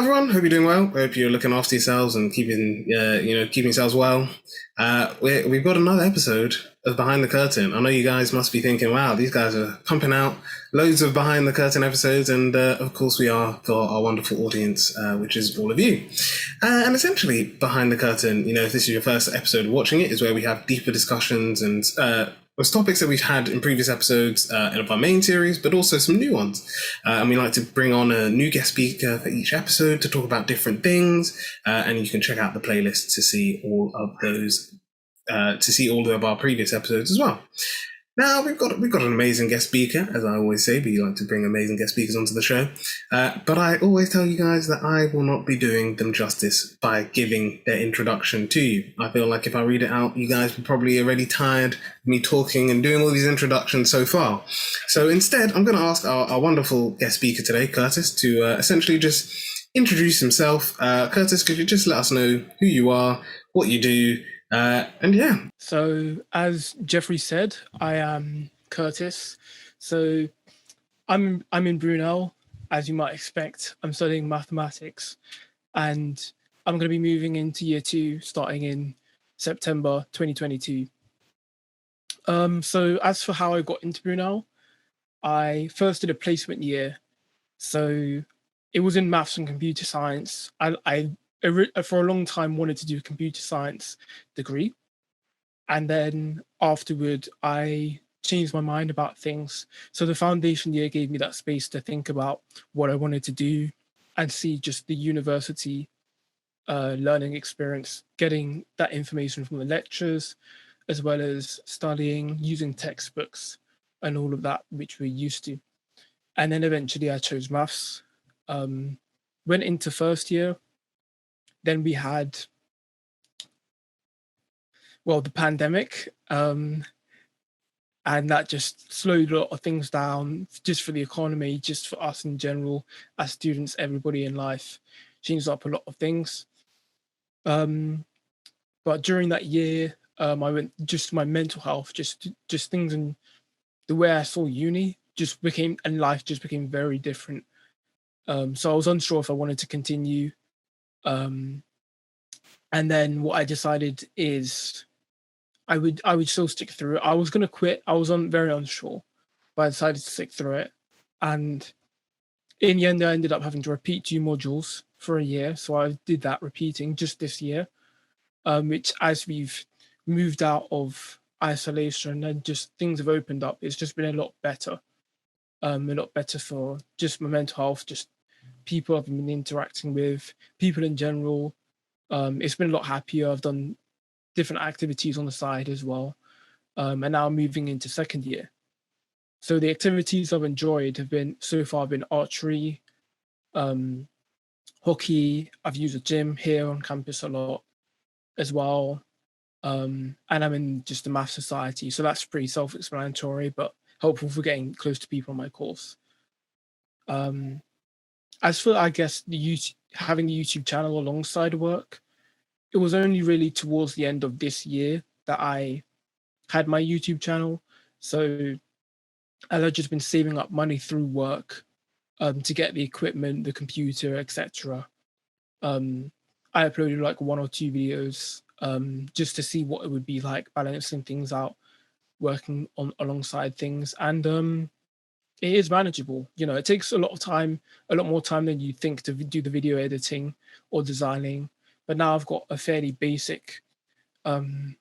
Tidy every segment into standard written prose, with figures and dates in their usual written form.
everyone. Hope you're doing well. Hope you're looking after yourselves and keeping yourselves well. We've got another episode of Behind the Curtain. I know you guys must be thinking, "Wow, these guys are pumping out loads of Behind the Curtain episodes," and of course we are for our wonderful audience, which is all of you. And essentially, Behind the Curtain, if this is your first episode watching it, is where we have deeper discussions and with topics that we've had in previous episodes in our main series, but also some new ones. And we like to bring on a new guest speaker for each episode to talk about different things. And you can check out the playlist to see all of those, to see all of our previous episodes as well. Now we've got an amazing guest speaker, as I always say. We like to bring amazing guest speakers onto the show, but I always tell you guys that I will not be doing them justice by giving their introduction to you. I feel like if I read it out, you guys are probably already tired of me talking and doing all these introductions so far. So instead, I'm going to ask our wonderful guest speaker today, Curtis, to essentially just introduce himself. Curtis, could you just let us know who you are, what you do? And yeah. So as Jeffrey said, I am Curtis. So I'm in Brunel, as you might expect. I'm studying mathematics, and I'm going to be moving into year 2 starting in September 2022. So as for how I got into Brunel, I first did a placement year. So it was in maths and computer science. I for a long time wanted to do a computer science degree. And then afterward, I changed my mind about things. So the foundation year gave me that space to think about what I wanted to do and see just the university learning experience, getting that information from the lectures, as well as studying, using textbooks and all of that, which we're used to. And then eventually I chose maths, went into first year. Then we had, the pandemic, and that just slowed a lot of things down, just for the economy, just for us in general, as students, everybody in life, changed up a lot of things. But during that year, I went just my mental health, just things, and the way I saw uni life just became very different. So I was unsure if I wanted to continue. And then what I decided is I would still stick through it. I was going to quit. I was very unsure, but I decided to stick through it. And in the end, I ended up having to repeat 2 modules for a year. So I did that repeating just this year, which, as we've moved out of isolation and just things have opened up, it's just been a lot better. A lot better for just my mental health, just people I've been interacting with, people in general. It's been a lot happier. I've done different activities on the side as well. And now I'm moving into second year. So the activities I've enjoyed have been archery, hockey. I've used a gym here on campus a lot as well. And I'm in just the math society. So that's pretty self-explanatory, but helpful for getting close to people on my course. As for, I guess, having the YouTube channel alongside work, it was only really towards the end of this year that I had my YouTube channel. So as I've just been saving up money through work to get the equipment, the computer, etc. I uploaded like 1 or 2 videos just to see what it would be like balancing things out, working on alongside things. And it is manageable. It takes a lot more time than you think to do the video editing or designing. But now I've got a fairly basic and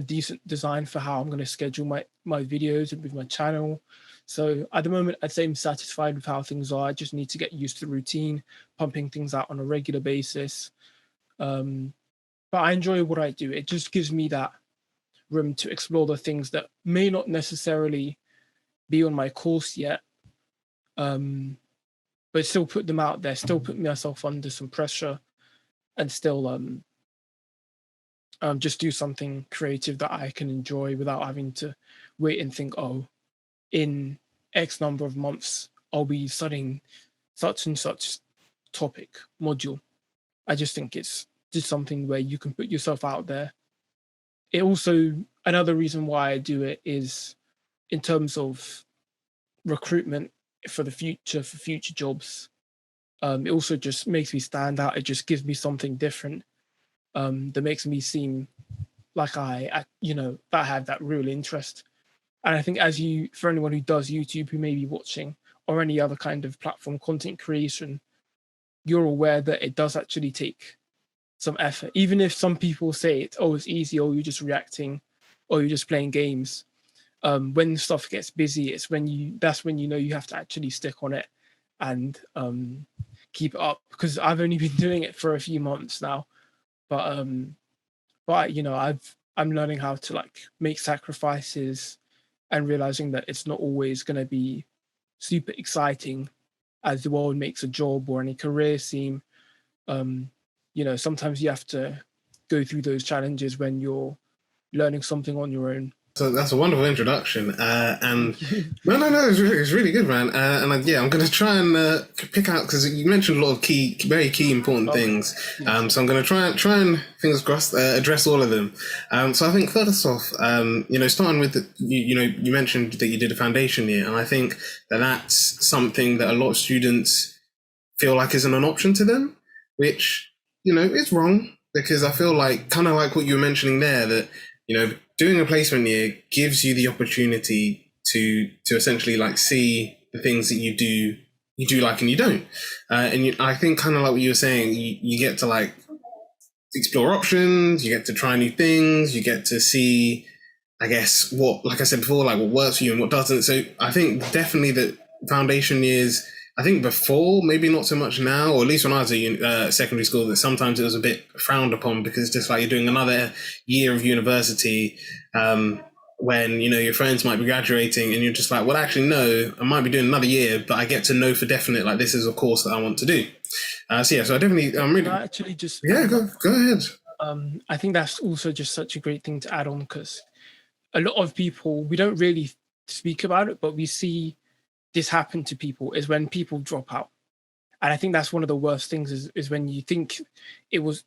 decent design for how I'm going to schedule my videos and with my channel. So at the moment, I'd say I'm satisfied with how things are. I just need to get used to the routine, pumping things out on a regular basis. But I enjoy what I do. It just gives me that room to explore the things that may not necessarily be on my course yet, but still put them out there, still put myself under some pressure, and still just do something creative that I can enjoy without having to wait and think, in X number of months, I'll be studying such and such topic, module. I just think it's just something where you can put yourself out there. It also, another reason why I do it is in terms of recruitment for the future, for future jobs. It also just makes me stand out. It just gives me something different, that makes me seem like that I have that real interest. And I think for anyone who does YouTube, who may be watching, or any other kind of platform content creation, you're aware that it does actually take some effort. Even if some people say it's easy, or you're just reacting, or you're just playing games. When stuff gets busy, that's when you know you have to actually stick on it and keep it up. Because I've only been doing it for a few months now, but I'm learning how to like make sacrifices and realizing that it's not always going to be super exciting as the world makes a job or any career seem. Sometimes you have to go through those challenges when you're learning something on your own. So that's a wonderful introduction, and no, it's really good, man. Yeah, I'm going to try and pick out, because you mentioned a lot of very key, important things. So I'm going to try and fingers crossed address all of them. So I think first off, starting with you mentioned that you did a foundation year, and I think that's something that a lot of students feel like isn't an option to them, which is wrong, because I feel like, kind of like what you were mentioning there, that doing a placement year gives you the opportunity to essentially like see the things that you do like and you don't. I think, kind of like what you were saying, you get to like explore options, you get to try new things, you get to see, I guess, what, like I said before, like what works for you and what doesn't. So I think definitely that foundation years, I think before, maybe not so much now, or at least when I was at secondary school, that sometimes it was a bit frowned upon, because it's just like you're doing another year of university, when your friends might be graduating, and you're just like, well, actually, no, I might be doing another year, but I get to know for definite, like, this is a course that I want to do. So I definitely, I'm really... Actually, just go ahead. I think that's also just such a great thing to add on, because a lot of people, we don't really speak about it, but we see this happen to people, is when people drop out. And I think that's one of the worst things, is when you think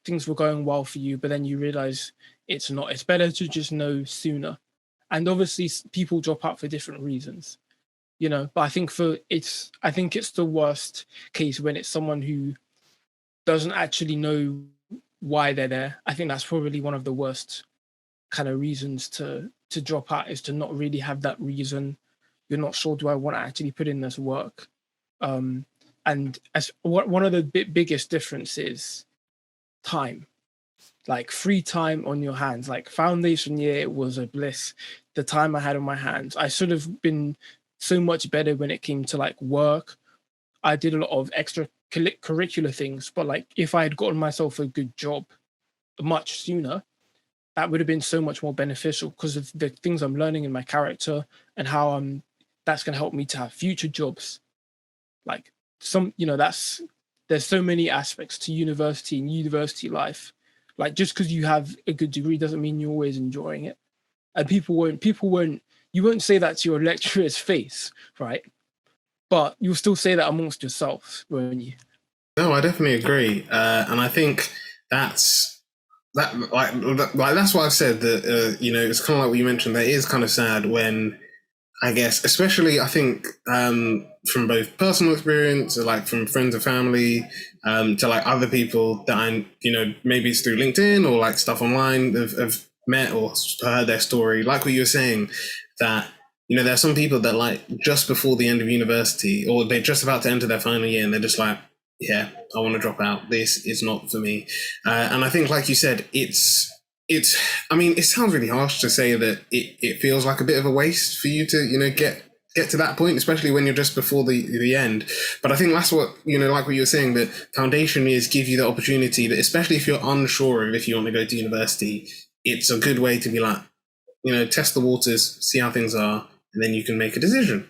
things were going well for you, but then you realize it's not. It's better to just know sooner. And obviously people drop out for different reasons, but I think it's the worst case when it's someone who doesn't actually know why they're there. I think that's probably one of the worst kind of reasons to drop out, is to not really have that reason. You're not sure, do I want to actually put in this work? And as one of the biggest differences, time, like free time on your hands. Like foundation year was a bliss. The time I had on my hands, I should have been so much better when it came to like work. I did a lot of extra curricular things, but like if I had gotten myself a good job much sooner, that would have been so much more beneficial, because of the things I'm learning in my character and how that's going to help me to have future jobs. Like there's so many aspects to university and university life. Like, just because you have a good degree doesn't mean you're always enjoying it. And you won't say that to your lecturer's face, right? But you'll still say that amongst yourselves, won't you? No, I definitely agree. And I think that's that's why I've said that, it's kind of like what you mentioned, that it is kind of sad when, I guess, especially I think from both personal experience, or like from friends and family, to like other people that I, maybe it's through LinkedIn or like stuff online, have met or heard their story. Like what you were saying, that, there are some people that like just before the end of university, or they're just about to enter their final year, and they're just like, yeah, I want to drop out. This is not for me. And I think, like you said, I mean, it sounds really harsh to say that it feels like a bit of a waste for you to, get to that point, especially when you're just before the end. But I think that's what, like what you were saying, that foundation years give you the opportunity that, especially if you're unsure of if you want to go to university, it's a good way to be like, test the waters, see how things are, and then you can make a decision.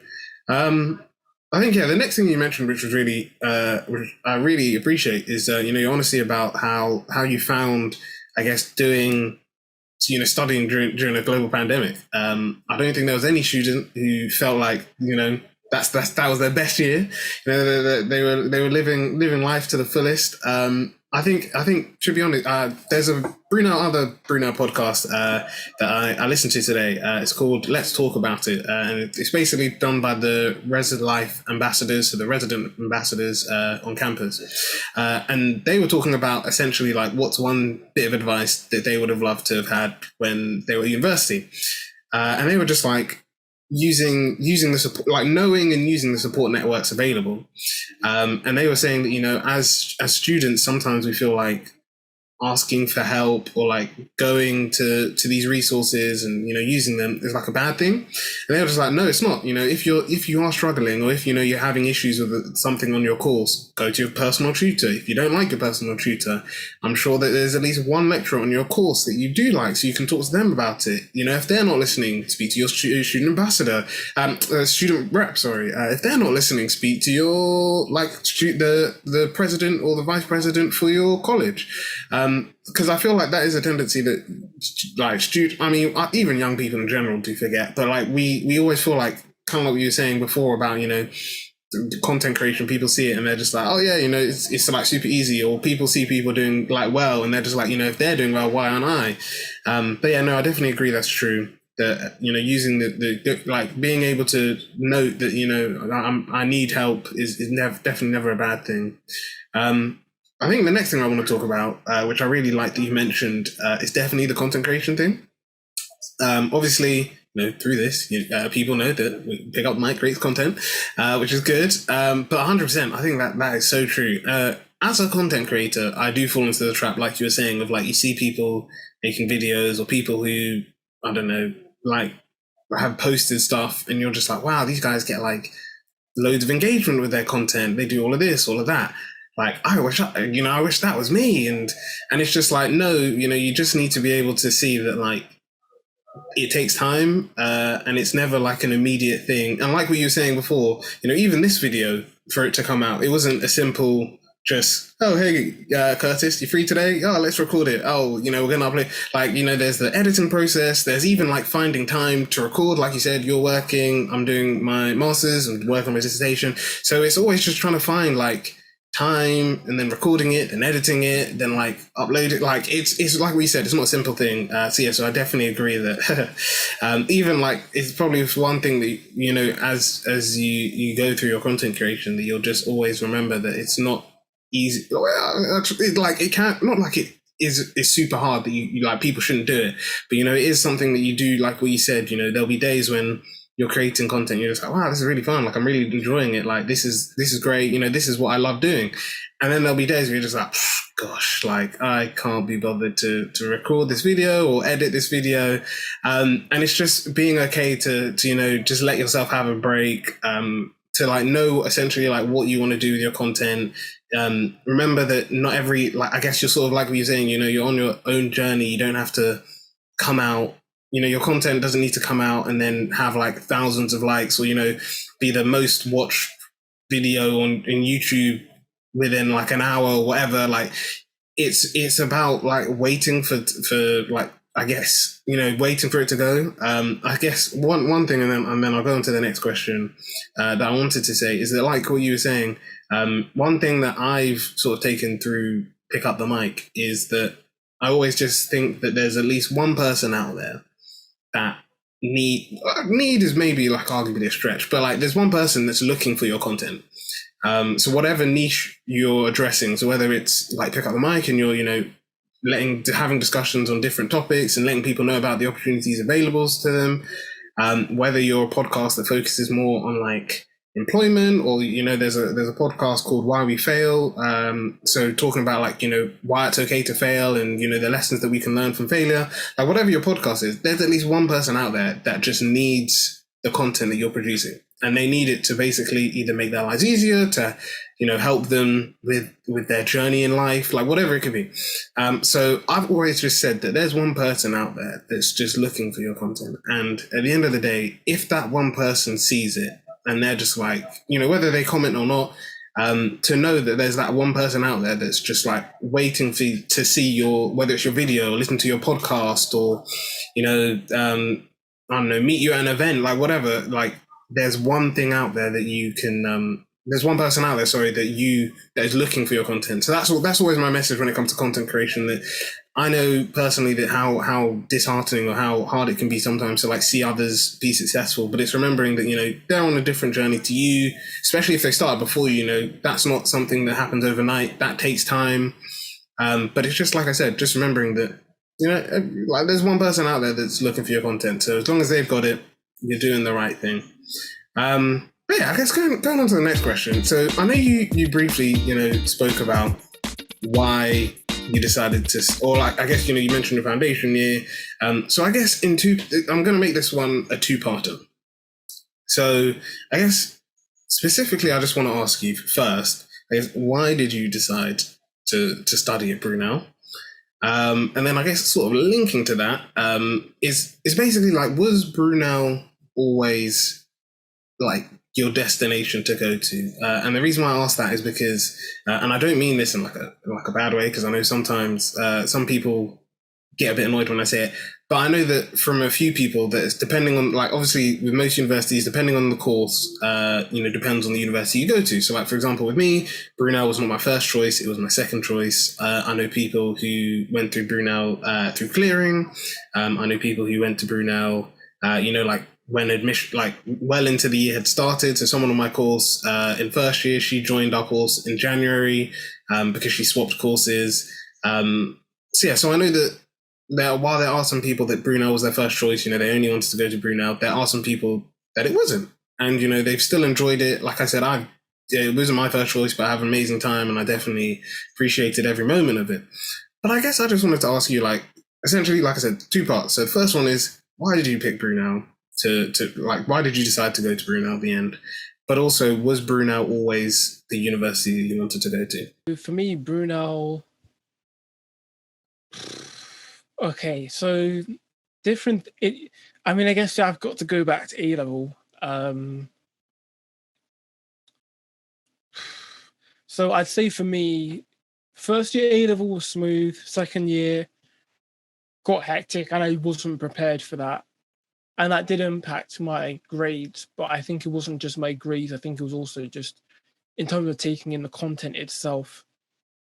I think, the next thing you mentioned, which was really, which I really appreciate, is, your honesty about how you found, I guess, studying during a global pandemic. I don't think there was any student who felt like, that was their best year. They were living life to the fullest. I think to be honest, there's a other Brunel podcast that I listened to today. It's called Let's Talk About It, and it's basically done by the Resident Life ambassadors, so the resident ambassadors on campus, and they were talking about essentially like what's one bit of advice that they would have loved to have had when they were at university, and they were just like using the support, like knowing and using the support networks available. And they were saying that, you know, as students, sometimes we feel like asking for help or like going to these resources and, you know, using them is like a bad thing. And they were just like, no, it's not. You know, if you are struggling, or if, you know, you're having issues with something on your course, go to your personal tutor. If you don't like your personal tutor, I'm sure that there's at least one lecturer on your course that you do like, so you can talk to them about it. You know, if they're not listening, speak to your student ambassador, student rep, sorry. If they're not listening, speak to your, like, the president or the vice president for your college. Because I feel like that is a tendency that, like, even young people in general do forget. But like we always feel like, kind of like what you were saying before about, you know, content creation. People see it and they're just like, oh yeah, you know, it's like super easy. Or people see people doing like well, and they're just like, you know, if they're doing well, why aren't I? But yeah, no, I definitely agree. That's true. That, you know, using the like being able to note that, you know, I need help is definitely never a bad thing. I think the next thing I want to talk about, which I really like that you mentioned, is definitely the content creation thing. Obviously, you know, through this, people know that we pick up mic, creates content, which is good. But 100%, I think that is so true. As a content creator, I do fall into the trap, like you were saying, of like, you see people making videos or people who, I don't know, like have posted stuff, and you're just like, wow, these guys get like loads of engagement with their content. They do all of this, all of that. Like, I wish that was me. And it's just like, no, you know, you just need to be able to see that, like, it takes time, and it's never like an immediate thing. And like what you were saying before, you know, even this video, for it to come out, it wasn't a simple just, oh, hey, Curtis, you free today? Oh, let's record it. Oh, you know, we're going to upload. Like, you know, there's the editing process. There's even like finding time to record. Like you said, you're working, I'm doing my master's and working on my dissertation. So it's always just trying to find like time, and then recording it and editing it, then like upload it. Like it's like we said, it's not a simple thing. So yeah, so I definitely agree that even like, it's probably one thing that, you know, as you go through your content creation, that you'll just always remember that it's not easy. Like, it can't, not like it is super hard that you like, people shouldn't do it, but you know, it is something that you do. Like what you said, you know, there'll be days when you're creating content, you're just like, wow, this is really fun. Like, I'm really enjoying it. Like, this is great. You know, this is what I love doing. And then there'll be days where you're just like, gosh, like, I can't be bothered to record this video or edit this video. And it's just being okay to, you know, just let yourself have a break, to like know essentially like what you want to do with your content. Remember that not every, like, I guess you're sort of like what you're saying, you know, you're on your own journey. You don't have to come out, you know, your content doesn't need to come out and then have like thousands of likes, or, you know, be the most watched video on YouTube within like an hour or whatever. Like, it's about like waiting for like, I guess, you know, waiting for it to go. I guess one thing, and then I'll go on to the next question, that I wanted to say is that, like what you were saying, one thing that I've sort of taken through Pick Up the Mic is that I always just think that there's at least one person out there that need is maybe like arguably a stretch, but like, there's one person that's looking for your content. So whatever niche you're addressing, so whether it's like Pick Up the Mic and you're, you know, having discussions on different topics and letting people know about the opportunities available to them, whether you're a podcast that focuses more on like employment, or, you know, there's a podcast called Why We Fail, so talking about like, you know, why it's okay to fail, and, you know, the lessons that we can learn from failure. Like, whatever your podcast is, there's at least one person out there that just needs the content that you're producing, and they need it to basically either make their lives easier, to, you know, help them with their journey in life, like whatever it could be. So I've always just said that there's one person out there that's just looking for your content, and at the end of the day, if that one person sees it and they're just like, you know, whether they comment or not, to know that there's that one person out there that's just like waiting for you to see your, whether it's your video or listen to your podcast, or, you know, I don't know, meet you at an event, like whatever, like, there's one thing out there that you can there's one person out there, sorry, that is looking for your content. So that's always my message when it comes to content creation. That I know personally that how disheartening or how hard it can be sometimes to like see others be successful, but it's remembering that they're on a different journey to you, especially if they started before you. That's not something that happens overnight. That takes time. But it's just like I said, just remembering that like there's one person out there that's looking for your content. So as long as they've got it, you're doing the right thing. But yeah, I guess going on to the next question. So I know you briefly spoke about why you decided to, or like I guess you mentioned the foundation year. So I guess I'm going to make this one a two-parter. So I guess specifically, I just want to ask you first, I guess, why did you decide to study at Brunel? And then I guess sort of linking to that is basically like, was Brunel always like your destination to go to? And the reason why I ask that is because, and I don't mean this in like a bad way, because I know sometimes some people get a bit annoyed when I say it, but I know that from a few people that it's depending on, like, obviously with most universities, depending on the course, depends on the university you go to. So like, for example, with me, Brunel was not my first choice, it was my second choice. I know people who went through Brunel through clearing. I know people who went to Brunel, like when admission, like well into the year had started. So someone on my course in first year, she joined our course in January because she swapped courses. So I know that while there are some people that Brunel was their first choice, they only wanted to go to Brunel, there are some people that it wasn't. And, they've still enjoyed it. Like I said, it wasn't my first choice, but I have an amazing time and I definitely appreciated every moment of it. But I guess I just wanted to ask you, like, essentially, like I said, two parts. So the first one is, why did you pick Brunel why did you decide to go to Brunel at the end? But also, was Brunel always the university you wanted to go to? For me, Brunel. Okay, so different. I guess I've got to go back to A level. So I'd say for me, first year A level was smooth. Second year got hectic, and I wasn't prepared for that, and that did impact my grades. But I think it wasn't just my grades. I think it was also just in terms of taking in the content itself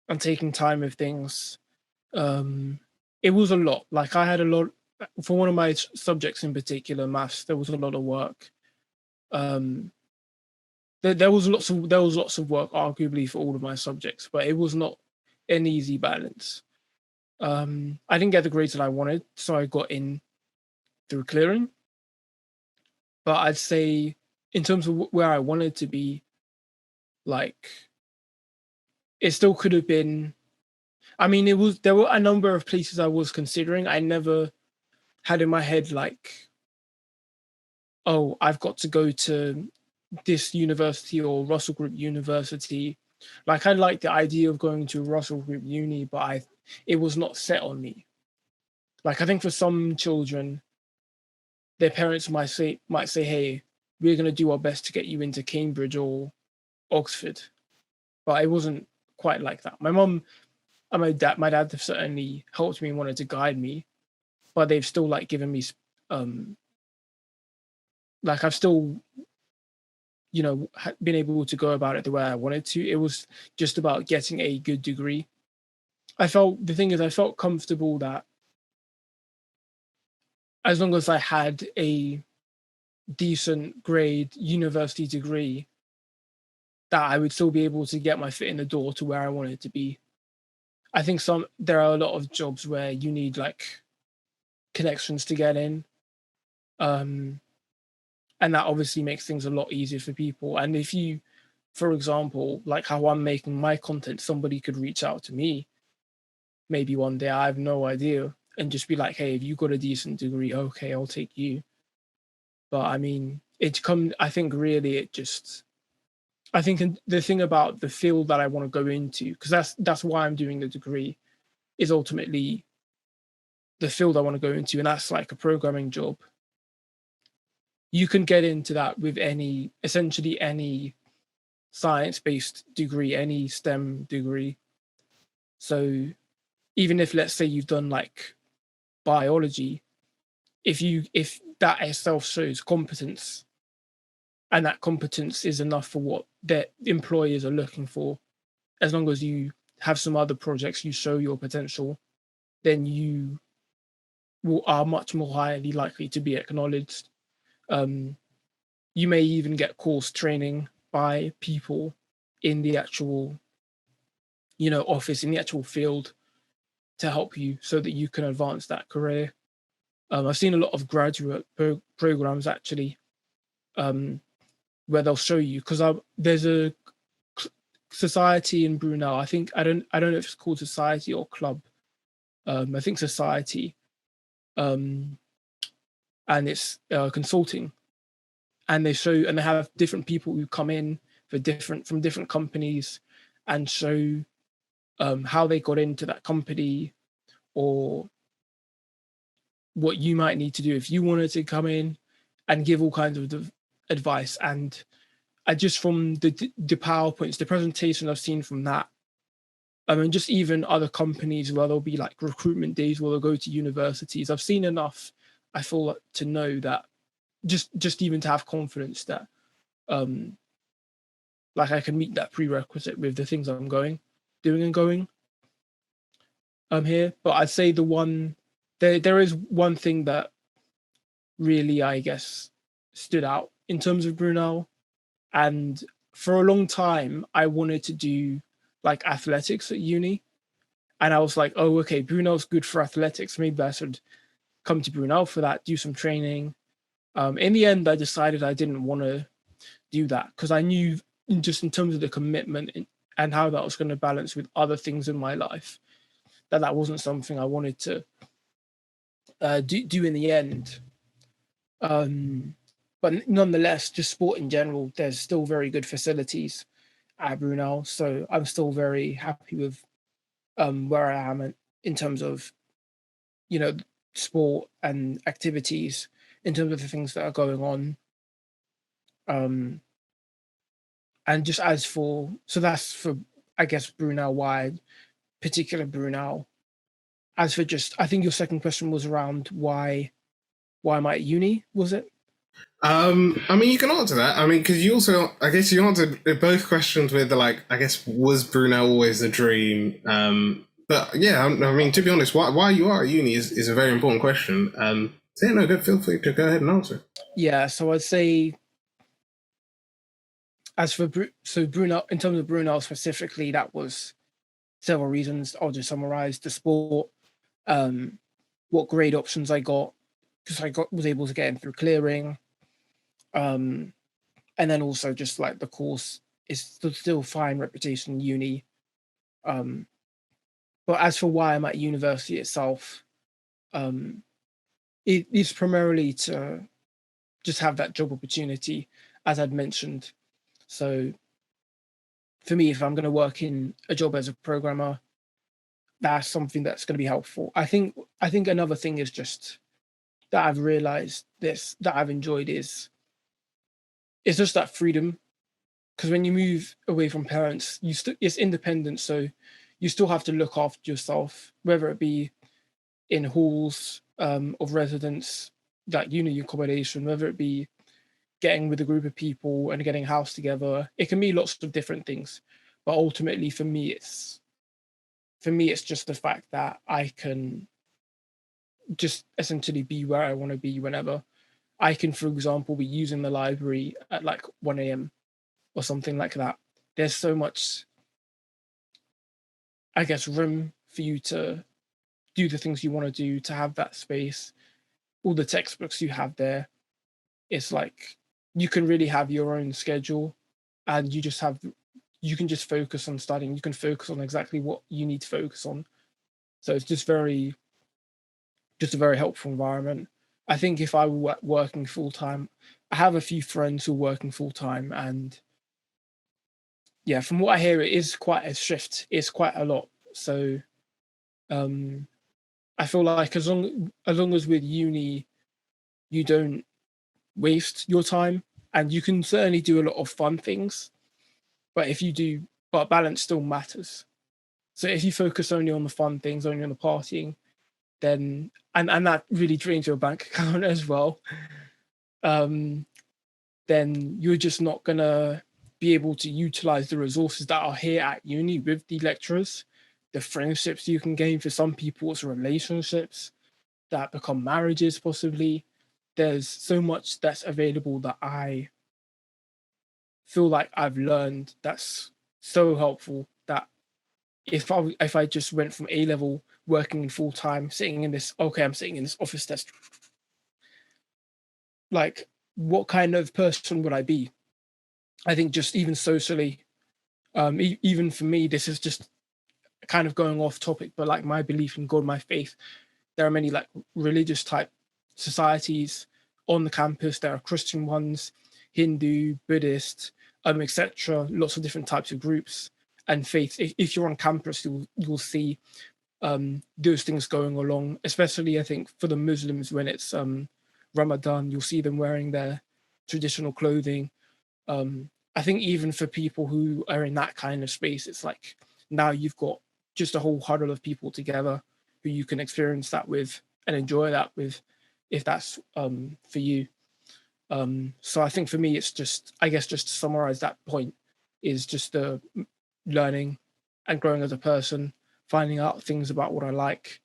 and taking time with things. It was a lot. Like I had a lot for one of my subjects in particular, maths. There was a lot of work. There was lots of work, arguably, for all of my subjects, but it was not an easy balance. I didn't get the grades that I wanted, so I got in through clearing. But I'd say, in terms of where I wanted to be, like, it still could have been. There were a number of places I was considering. I never had in my head like, oh, I've got to go to this university or Russell Group University. Like I liked the idea of going to Russell Group Uni, but it was not set on me. Like I think for some children, their parents might say, "Hey, we're going to do our best to get you into Cambridge or Oxford," but it wasn't quite like that. My mum and my dad have certainly helped me and wanted to guide me, but they've still like given me, like I've still, been able to go about it the way I wanted to. It was just about getting a good degree. I felt comfortable that as long as I had a decent grade university degree, that I would still be able to get my foot in the door to where I wanted to be. I think there are a lot of jobs where you need like connections to get in. And that obviously makes things a lot easier for people. And if you, for example, like how I'm making my content, somebody could reach out to me maybe one day, I have no idea, and just be like, hey, if you got a decent degree, okay, I'll take you. But I think really I think the thing about the field that I want to go into, because that's why I'm doing the degree, is ultimately the field I want to go into, and that's like a programming job. You can get into that with essentially any science-based degree, any STEM degree. So even if, let's say, you've done like biology, if that itself shows competence and that competence is enough for what their employers are looking for. As long as you have some other projects, you show your potential, then you are much more highly likely to be acknowledged. You may even get course training by people in the actual, office, in the actual field, to help you so that you can advance that career. I've seen a lot of graduate programs actually, where they'll show you, because there's a society in Brunel. I don't know if it's called society or club. I think society, and it's consulting, and they have different people who come in from different companies and show how they got into that company, or what you might need to do if you wanted to come in, and give all kinds of advice. And I just, from the PowerPoints, the presentation I've seen from that, I mean, just even other companies where there'll be like recruitment days where they'll go to universities. I've seen enough, I feel like, to know that just even to have confidence that like I can meet that prerequisite with the things I'm doing and going here. But I'd say there is one thing that really, I guess, stood out in terms of Brunel. And for a long time, I wanted to do like athletics at uni. And I was like, oh, okay, Brunel's good for athletics. Maybe I should come to Brunel for that, do some training. In the end, I decided I didn't want to do that, because I knew, just in terms of the commitment and how that was going to balance with other things in my life, that wasn't something I wanted to do in the end. But nonetheless, just sport in general, there's still very good facilities at Brunel. So I'm still very happy with where I am in terms of, sport and activities, in terms of the things that are going on. And just so that's for, I guess, Brunel wide, particular Brunel. As for just, I think your second question was around why am I at uni, was it? I mean, you can answer that. I mean, because you also, I guess, you answered both questions with the, like, I guess, was Brunel always the dream? But yeah, I mean, to be honest, why you are at uni is a very important question. So yeah, no, good. Feel free to go ahead and answer. Yeah, so I'd say, as for Brunel, in terms of Brunel specifically, that was several reasons. I'll just summarize: the sport, what grade options I got, because was able to get in through clearing, and then also just like the course is still fine reputation in uni. But as for why I'm at university itself, it is primarily to just have that job opportunity, as I'd mentioned. So for me, if I'm going to work in a job as a programmer, that's something that's going to be helpful. I think another thing is just that I've realized that I've enjoyed is just that freedom. Because when you move away from parents, it's independent, so you still have to look after yourself, whether it be in halls of residence, like uni accommodation, whether it be getting with a group of people and getting a house together. It can be lots of different things, but ultimately for me it's just the fact that I can just essentially be where I want to be whenever. I can, for example, be using the library at like 1 a.m. or something like that. There's so much, I guess, room for you to do the things you want to do, to have that space. All the textbooks you have there, it's like you can really have your own schedule, and you can just focus on studying. You can focus on exactly what you need to focus on. So it's just a very helpful environment. I think if I were working full time, I have a few friends who are working full time, and yeah, from what I hear, it is quite a shift. It's quite a lot. So I feel like as long as with uni you don't waste your time, and you can certainly do a lot of fun things, but balance still matters. So if you focus only on the fun things, only on the partying, then and that really drains your bank account as well. then you're just not going to be able to utilize the resources that are here at uni with the lecturers, the friendships you can gain. For some people, it's relationships that become marriages, possibly. There's so much that's available that I feel like I've learned that's so helpful, that if I just went from A level working full time, sitting in this, okay, I'm sitting in this office desk, like what kind of person would I be? I think just even socially, even for me, this is just kind of going off topic, but like my belief in God, my faith, there are many like religious type societies on the campus. There are Christian ones, Hindu, Buddhist, etc. Lots of different types of groups and faiths. If you're on campus, you'll see those things going along. Especially, I think for the Muslims, when it's Ramadan, you'll see them wearing their traditional clothing. I think even for people who are in that kind of space, it's like now you've got just a whole huddle of people together who you can experience that with and enjoy that with, if that's for you. So I think for me, it's just, I guess, just to summarize that point, is just the learning and growing as a person, finding out things about what I like.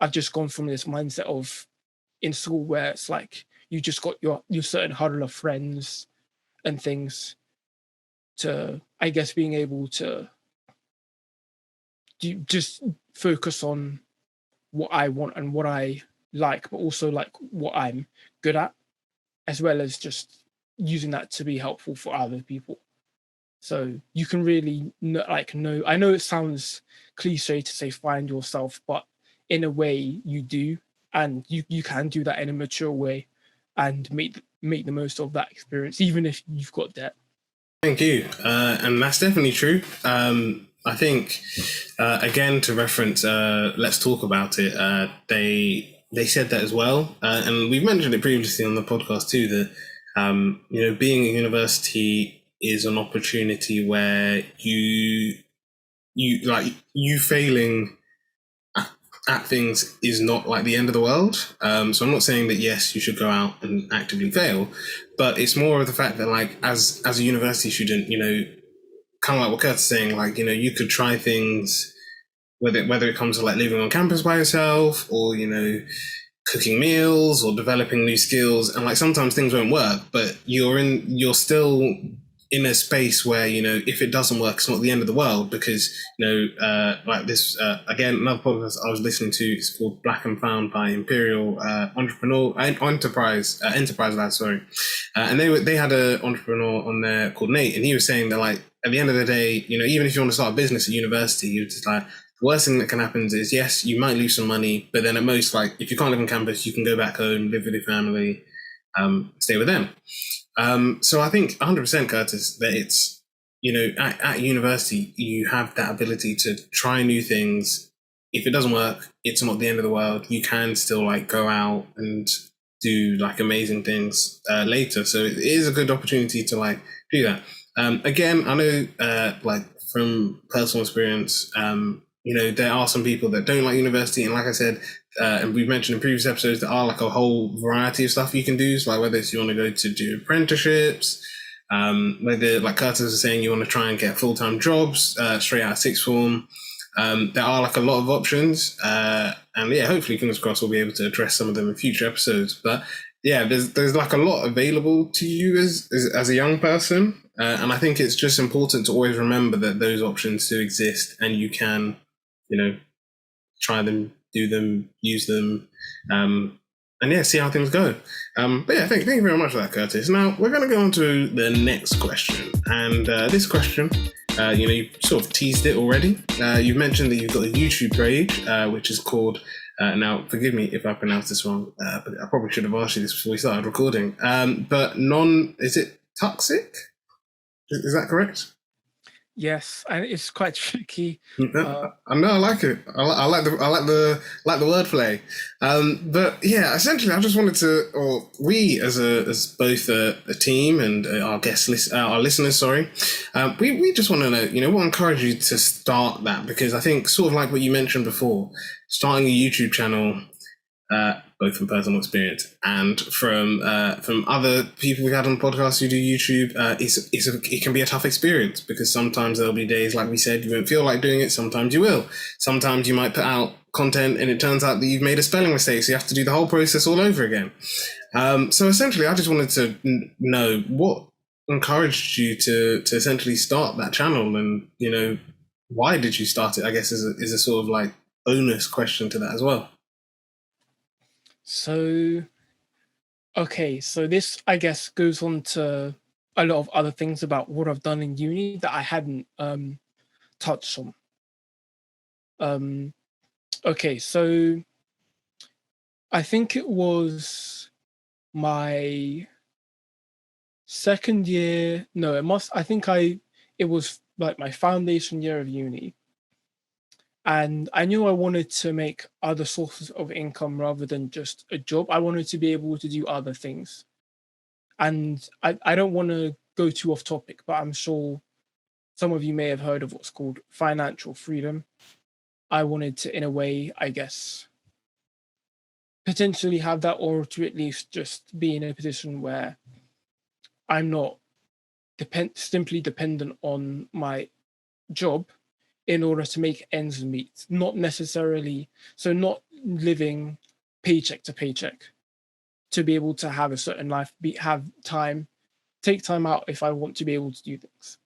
I've just gone from this mindset of in school where it's like you just got your certain huddle of friends and things, to, I guess, being able to just focus on what I want and what I like, but also like what I'm good at, as well as just using that to be helpful for other people. So you can really know, I know it sounds cliche to say find yourself, but in a way you do, and you can do that in a mature way and make the most of that experience, even if you've got debt. Thank you. And that's definitely true. I think, again, to reference Let's Talk About It, they said that as well. And we've mentioned it previously on the podcast too, that, being at university is an opportunity where you failing at things is not like the end of the world. So I'm not saying that, yes, you should go out and actively fail, but it's more of the fact that, like, as a university student, kind of like what Kurt's saying, like, you could try things, whether it comes to like living on campus by yourself, or, cooking meals or developing new skills. And like sometimes things won't work, but you're still in a space where, if it doesn't work, it's not the end of the world, because, like this, again, another podcast I was listening to, it's called Black and Found by Imperial Enterprise Lads, sorry. And they had an entrepreneur on there called Nate, and he was saying that, like, at the end of the day, even if you want to start a business at university, you're just like, the worst thing that can happen is, yes, you might lose some money, but then at most, like, if you can't live on campus, you can go back home, live with your family, stay with them. So I think 100%, Curtis, that it's, at university, you have that ability to try new things. If it doesn't work, it's not the end of the world. You can still like go out and do like amazing things later. So it is a good opportunity to like do that. Again, I know like from personal experience, there are some people that don't like university. And like I said, and we've mentioned in previous episodes, there are like a whole variety of stuff you can do. So like whether it's you want to go to do apprenticeships, whether, like Curtis was saying, you want to try and get full-time jobs straight out of sixth form. There are like a lot of options. And yeah, hopefully, fingers crossed, we'll be able to address some of them in future episodes. But yeah, there's like a lot available to you as a young person. And I think it's just important to always remember that those options do exist, and you can, try them, do them, use them, and yeah, see how things go. But yeah, thank you very much for that, Curtis. Now we're going to go on to the next question, and this question, you sort of teased it already. You've mentioned that you've got a YouTube page, which is called. Now, forgive me if I pronounce this wrong, but I probably should have asked you this before we started recording. But is it Tuxic? Is that correct? Yes, and it's quite tricky. I know, I like it. I like the wordplay. But yeah, essentially, I just wanted to, or we as both a team and our listeners, sorry, we just want to know, we'll encourage you to start that, because I think, sort of like what you mentioned before, starting a YouTube channel, both from personal experience and from other people we've had on the podcast who do YouTube. It can be a tough experience because sometimes there'll be days, like we said, you won't feel like doing it. Sometimes you will. Sometimes you might put out content and it turns out that you've made a spelling mistake, so you have to do the whole process all over again. So essentially, I just wanted to know what encouraged you to essentially start that channel, and why did you start it? I guess is a sort of like bonus question to that as well. So, okay, so this, I guess, goes on to a lot of other things about what I've done in uni that I hadn't touched on. Okay, so I think it was my second year. No, it was like my foundation year of uni. And I knew I wanted to make other sources of income rather than just a job. I wanted to be able to do other things. And I don't want to go too off topic, but I'm sure some of you may have heard of what's called financial freedom. I wanted to, in a way, I guess, potentially have that, or to at least just be in a position where I'm not simply dependent on my job in order to make ends meet. Not necessarily, so not living paycheck to paycheck, to be able to have a certain life, have time, take time out if I want to be able to do things.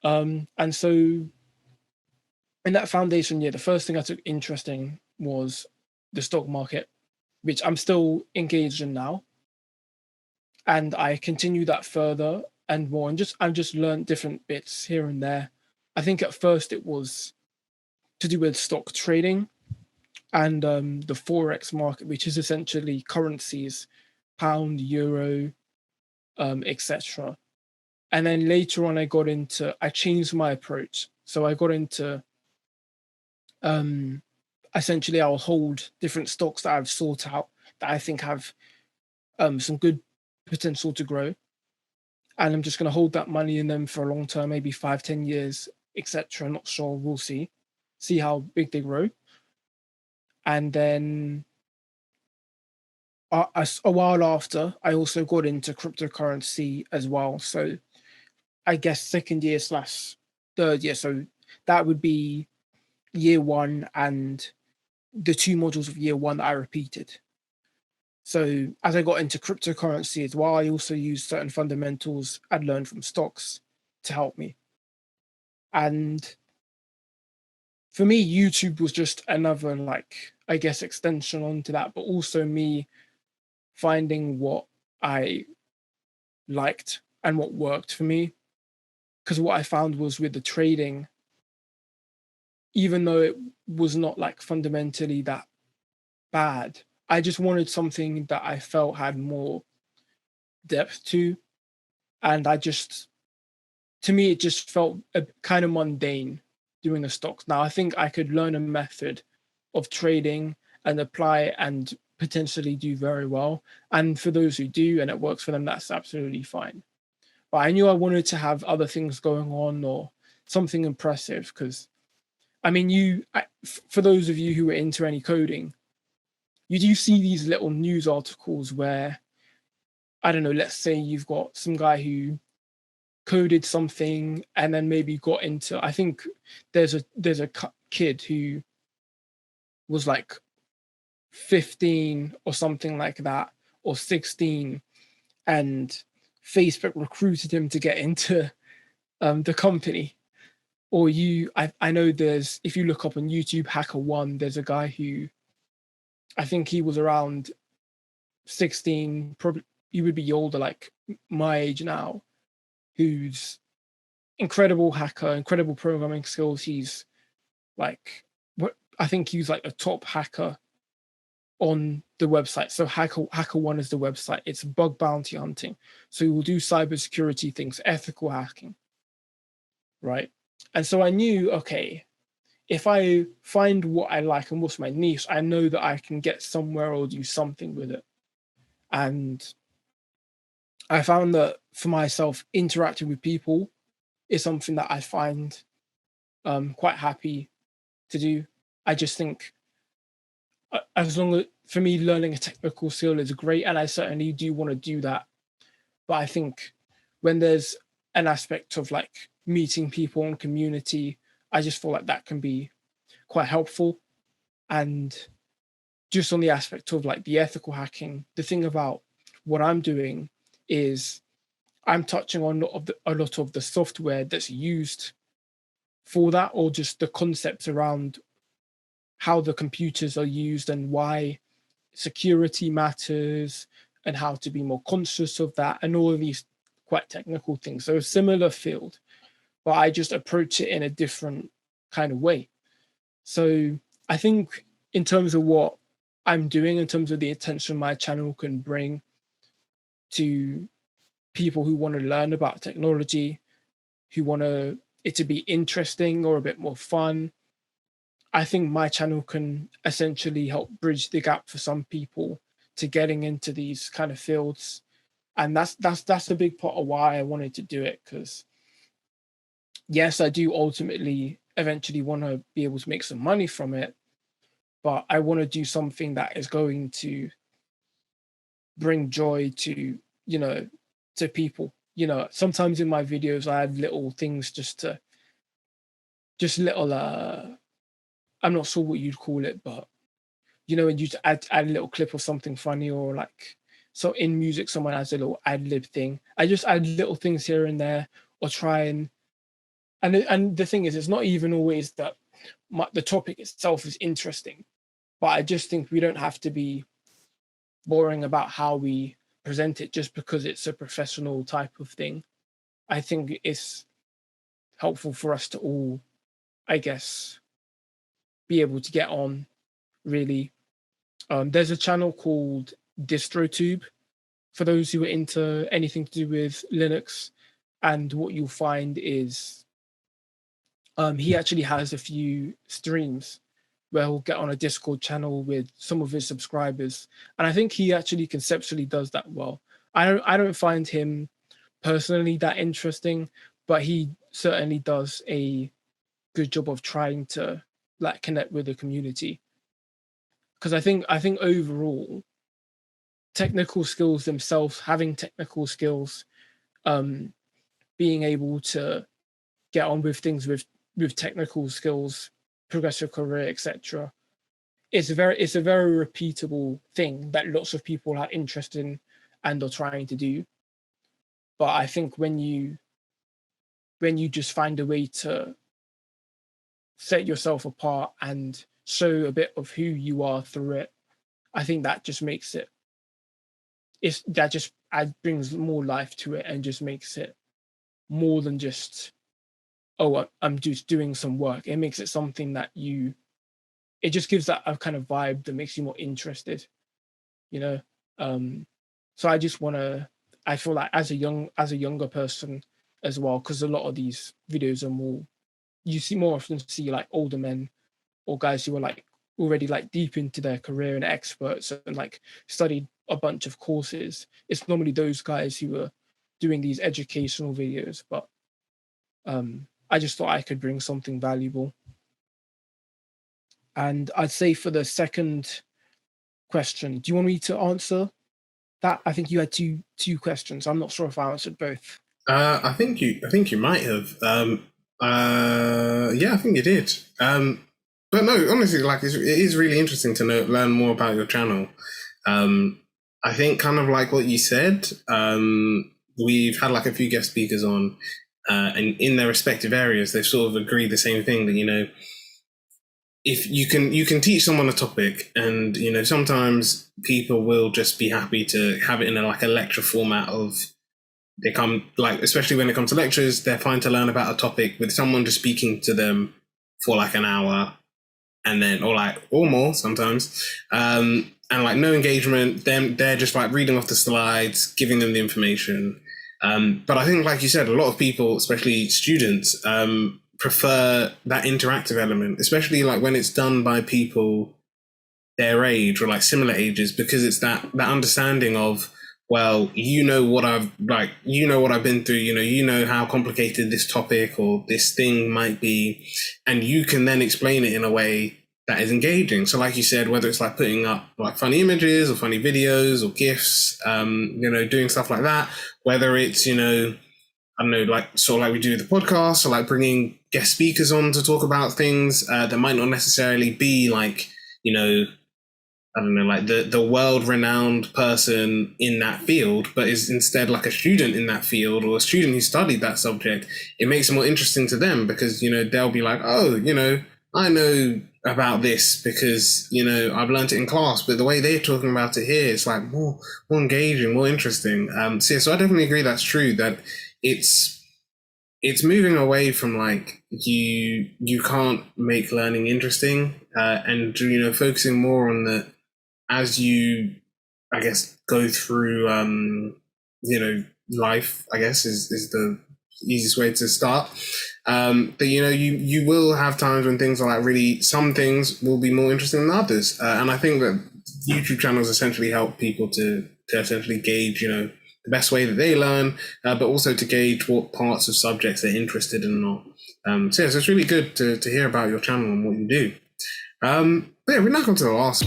And so in that foundation year, the first thing I took interest in was the stock market, which I'm still engaged in now. And I continue that further and more, and I've just learned different bits here and there. I think at first it was to do with stock trading and the forex market, which is essentially currencies, pound, euro, etc. And then later on, I changed my approach. So I got into essentially I'll hold different stocks that I've sought out that I think have some good potential to grow. And I'm just going to hold that money in them for a long term, maybe 5-10 years, etc. Not sure. We'll see how big they grow. And then a while after, I also got into cryptocurrency as well. So I guess second year / third year. So that would be year one and the 2 modules of year one that I repeated. So as I got into cryptocurrency as well, I also used certain fundamentals I'd learned from stocks to help me. And for me, YouTube was just another, like, I guess, extension onto that, but also me finding what I liked and what worked for me. Because what I found was with the trading, even though it was not like fundamentally that bad, I just wanted something that I felt had more depth to. And to me, it just felt kind of mundane doing the stocks. Now, I think I could learn a method of trading and apply and potentially do very well. And for those who do and it works for them, that's absolutely fine. But I knew I wanted to have other things going on or something impressive because, I mean, for those of you who are into any coding, you do see these little news articles where, I don't know, let's say you've got some guy who coded something and then maybe got into, I think there's a kid who was like 15 or something like that, or 16, and Facebook recruited him to get into the company. Or I know if you look up on YouTube, HackerOne, there's a guy who, I think he was around 16, probably he would be older, like my age now, who's incredible hacker, incredible programming skills. He's like, I think he's like a top hacker on the website. So HackerOne is the website. It's bug bounty hunting. So he will do cybersecurity things, ethical hacking, right? And so I knew, okay, if I find what I like and what's my niche, I know that I can get somewhere or do something with it. And I found that for myself, interacting with people is something that I find quite happy to do. I just think as long as for me, learning a technical skill is great, and I certainly do want to do that. But I think when there's an aspect of like meeting people and community, I just feel like that can be quite helpful. And just on the aspect of like the ethical hacking, the thing about what I'm doing is I'm touching on a lot of the software that's used for that, or just the concepts around how the computers are used and why security matters and how to be more conscious of that and all of these quite technical things. So a similar field, but I just approach it in a different kind of way. So I think in terms of what I'm doing, in terms of the attention my channel can bring to people who want to learn about technology, who want it to be interesting or a bit more fun, I think my channel can essentially help bridge the gap for some people to getting into these kind of fields. And that's a big part of why I wanted to do it, because yes, I do ultimately eventually want to be able to make some money from it, but I want to do something that is going to bring joy to, to people. Sometimes in my videos I have little things just little I'm not sure what you'd call it, but when you add a little clip of something funny, or like, so in music someone has a little ad lib thing. I just add little things here and there, or try and the thing is, it's not even always that the topic itself is interesting, but I just think we don't have to be boring about how we present it just because it's a professional type of thing. I think it's helpful for us to all, I guess, be able to get on, really. There's a channel called DistroTube for those who are into anything to do with Linux. And what you'll find is he actually has a few streams where he'll get on a Discord channel with some of his subscribers. And I think he actually conceptually does that well. I don't find him personally that interesting, but he certainly does a good job of trying to like connect with the community. Because I think overall, technical skills themselves, having technical skills, being able to get on with things with technical skills, progress your career, etc. It's a very repeatable thing that lots of people are interested in and are trying to do. But I think when you just find a way to set yourself apart and show a bit of who you are through it, I think that just makes it, brings more life to it and just makes it more than just, oh, I'm just doing some work. It makes it something that it just gives that a kind of vibe that makes you more interested, so I just I feel like as a younger person as well, because a lot of these videos are you more often see like older men or guys who are like already like deep into their career and experts and like studied a bunch of courses. It's normally those guys who are doing these educational videos, but I just thought I could bring something valuable. And I'd say for the second question, do you want me to answer that? I think you had two questions. I'm not sure if I answered both. I think you might have. Yeah, I think you did. But no, honestly, like it is really interesting to learn more about your channel. I think kind of like what you said. We've had like a few guest speakers on, and in their respective areas, they've sort of agreed the same thing that if you can teach someone a topic, and sometimes people will just be happy to have it in like a lecture format of. They come, like, especially when it comes to lectures, they're fine to learn about a topic with someone just speaking to them for like an hour and then, or more sometimes. And like no engagement, then they're just like reading off the slides, giving them the information. But I think, like you said, a lot of people, especially students, prefer that interactive element, especially like when it's done by people their age or like similar ages, because it's that understanding of, well, what I've been through, how complicated this topic or this thing might be, and you can then explain it in a way that is engaging. So like you said, whether it's like putting up like funny images or funny videos or GIFs, doing stuff like that, whether it's, I don't know, like sort of like we do with the podcast, or like bringing guest speakers on to talk about things that might not necessarily be like, I don't know, like the world renowned person in that field, but is instead like a student in that field or a student who studied that subject. It makes it more interesting to them because, they'll be like, oh, I know about this because, I've learned it in class, but the way they're talking about it here, it's like more engaging, more interesting. So I definitely agree that's true, that it's moving away from like you can't make learning interesting, and focusing more on the, as you, I guess, go through, life, I guess is the easiest way to start. But you will have times when things are like really, some things will be more interesting than others, and I think that YouTube channels essentially help people to essentially gauge, the best way that they learn, but also to gauge what parts of subjects they're interested in or not. So it's really good to hear about your channel and what you do. But yeah, we're now on to the last.